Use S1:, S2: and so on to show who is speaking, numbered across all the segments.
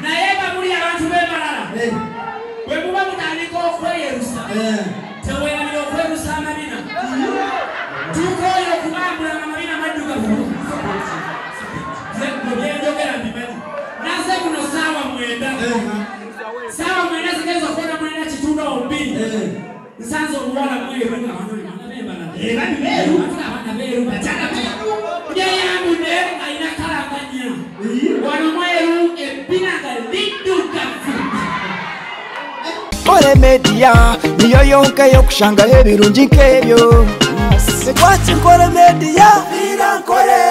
S1: naye bamuli abantu bemalala bwe muba mutandika okweyerusa teweeranira okwerusa amabina tuuka oyo okubambula amabina maddugavu byenjogera mbimanyi naze muno saawa 9 saawa 9 zigeza okuona mwena kitundu obbiri nsanze omuwala mweru abaana beeru yeyambudde alina kalanganya wano mweru ebbina nga liddugavu
S2: Kole media niyo yonka yokushanga ebirungi nk'ebyo Sekwati Kole media vira nkole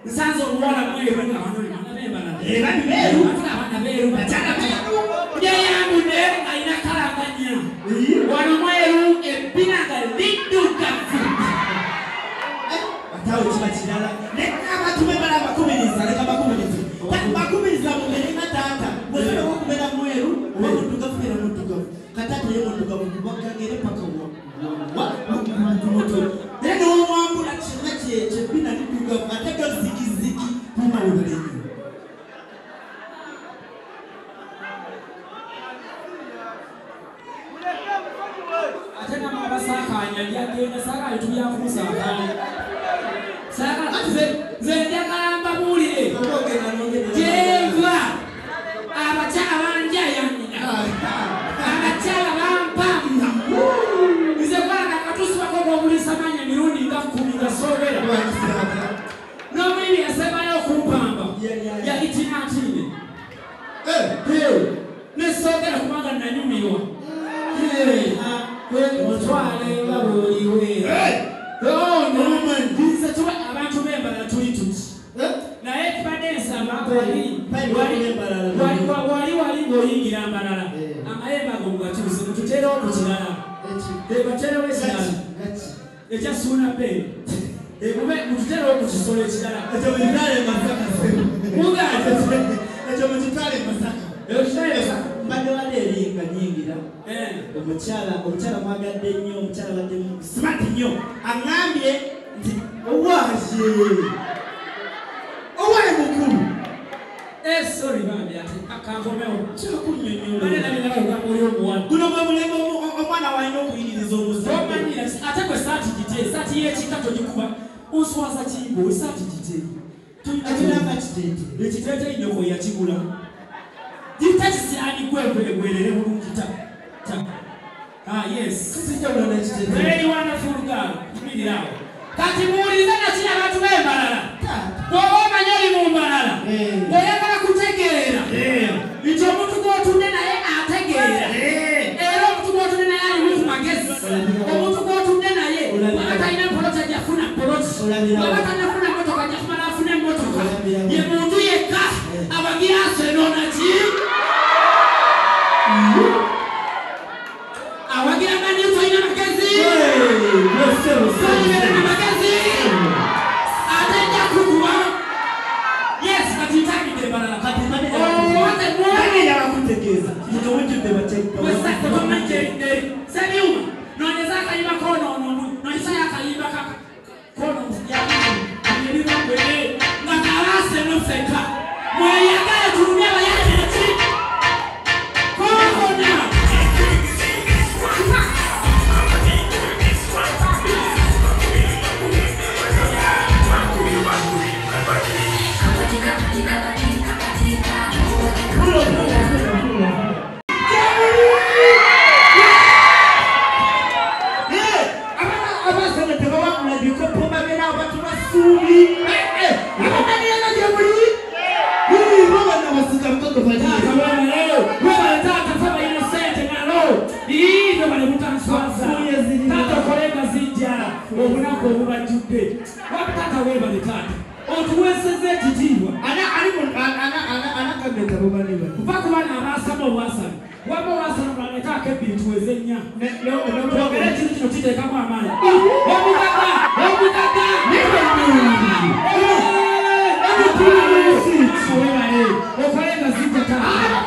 S1: nsanze omuwala mweru abaana beeru yeyambudde alina kalanganya wano mweru ebbina nga liddugavu atawo kiba kirala leka batumebala bakumiriza leka bakumiriza mumere nga taata bwesala okubera mweru oba muddugavu era muddugavu kataata ye muddugavu bakagere paka era n'omwambula kina kyebbina liddugavu ate gazikiziki mumawulire ate namabasakanya lyagenda sakali tulyakumusakanya nze njagala mbabuulire gyenva abakyala banjayamira abakyala bampamu nze kwalaga katusibako n'obulisamanya mirundi nga 10 gasobera n'omulimi yasembayo okumpamba yali tinatine nesogera kubanga nanyumirwa mutwale babuuliwe nze tuba abantu b'embalala tuli tuti naye tubadde ensamba wali ng'oyingira mbalala amayembe ago mugatuuse mututere okukirala baterewo ekirala ekyasuuna be mututere okukisolo ekirala ekyo mukitwale masaka mbadde wadde eringa nyingi Nabulira omukyala mwagadde nnyo omukyala badde smart nnyo aŋŋambye nti owaye mukulu
S3: sorry bambi ate akankomewo
S1: kyakunnyonnyola guno gwe mulembe omwana walina okuyiniriza
S3: omuzamanyira ate gwe saati gite saati y'ekika togikuba onswaza kimbo esaati gite
S1: akiranga kiteete
S3: ekiteete nyoko yakigula gitakisiani gwegwerere bulungi yes very wonderful girl kumilirawo kati muwulirize nakiri abantu b'embalala bw'oba omanya oli mu mbalala bw'oyagala kutegeera nti omuntu gw'otudde naye ategeera era omuntu gw'otudde naye alimu ku magezi omuntu gw'otudde naye bw'aba talina poloti ajafuna poloti bw'aba tanafuna motoka ajafumala afune motoka ye muntu yekka abagira asenona ki awagira mani tolina magezi tolibera na magezi ate nja kukuwa yes kati ntagidde balala kati
S1: bakutegeeza
S3: wesakotomajjeridde sebyuma nonyeza akayimba konono nonyesa yakayimba kono yabibagwere nga kabasenofeka mweyagala tulumya abayaneki kona obunaku obubajjudde wabutata webale taata otuweeseza ekitiibwa kuva ku baana abaasama obwasami waba owasana mulanekaako ebbiri tuweze nnya twogere ekintu kino kiteekamu amaanyi omugaga webale okolenga zijja taata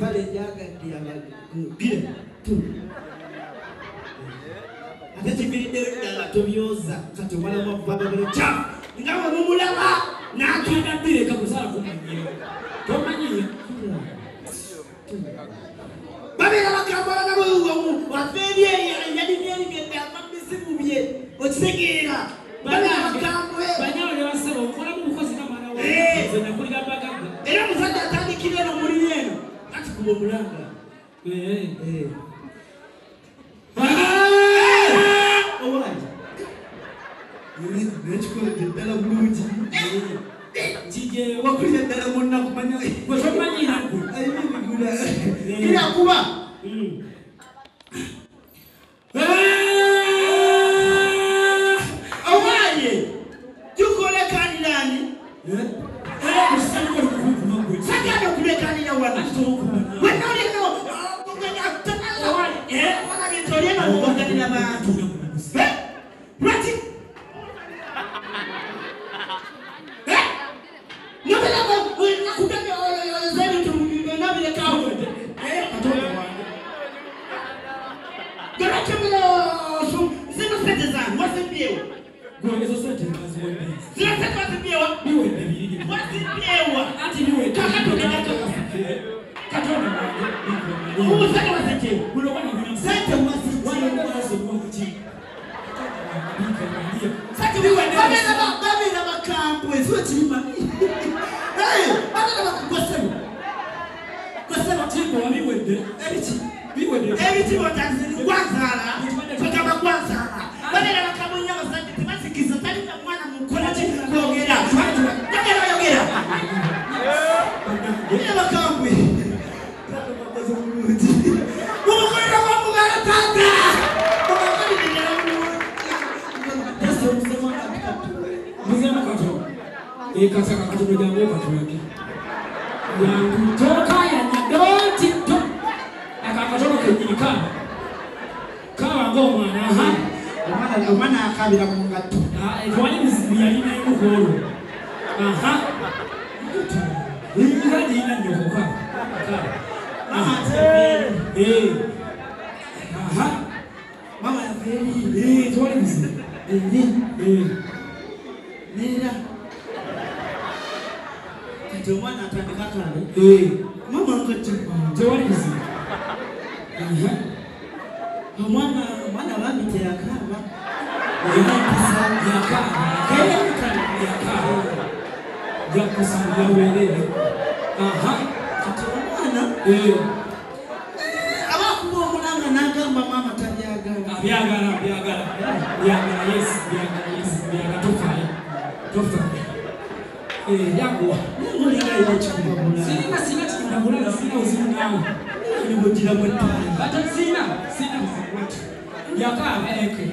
S1: pale jaga dia gile tu atati bilide dala tobyoza kati wala mababa bale cha ngawa mumulaba nakanda bile kabusala kumanyira tomanyira babera bakambala nabo wafedye yadimyeli ngende amabisi mubye okisegeera babera bakambwe
S3: banyole basaba okola mu bukozi kamana wa zena kulira bagaga
S1: era musajja atandikire no muri yeno ati kubo mulanga owaje nechikole dala buluji tije wakulira dala monna kumanya ko tomanyira ku ila kuba awaye jukole kanilani sakado kule kanila wana wanali no kunganya tana awaye wana nitolia na kuangalia bantu rati nabela kudanga zeni tumbe nabela kawo katoka wangu garakemelo zino sete zangu wasipiewa
S3: gwezo sote ngazwe
S1: zino sete wasipiewa
S3: niwe ndebiri
S1: wasipiewa
S3: ati niwe
S1: kakatoka
S3: katona
S1: sete wasipiewa
S3: ulokana ngini
S1: sete wasipiewa
S3: wazo mwakuti
S1: sete niwe babena bakambwe zwe chima babena bakugosema gosema
S3: timbo wabiwede
S1: ebiti watanzini kwanzala kwekaba kwanzala babena bakamunya basajja tebasikiza talina mwana mukola kwogera yagera yogera ine bakambwe mumukolera kwamugala tata
S3: muzema kato ekataka katono jangu katoki yangu toka ya nyadoti to akakatoka kujikana kawa ngoma na
S1: omwana akabira mu ngatto
S3: twali muziyalina emukolo ngadi ina nyokoka
S1: mama ya feri
S3: twali muzi
S1: nera kati omwana atandika kale mama nkati
S3: twali muzi
S1: omwana bamite yakaba
S3: yakusanga welele
S1: kati omwana abakuba omulanga n'agamba mama tabyagala
S3: byagala yes tofayo yakuwa
S1: nengolinga ina kikubabula
S3: sina kikubabula sina uzimu nawe
S1: nibugira mwetali
S3: bata sina uzimu yakaba eke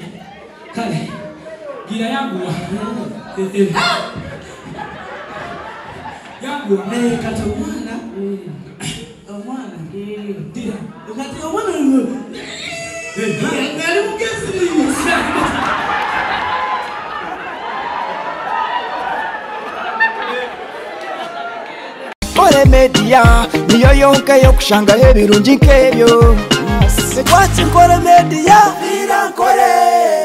S3: kale gira yakuwa yakuwa
S1: kati omwana
S3: dira
S1: kati omwana ngali mugezi
S2: Kole media niyo yonke yokushangaho ebirungi nk'ebyo. Lwaki Kole media? Nkore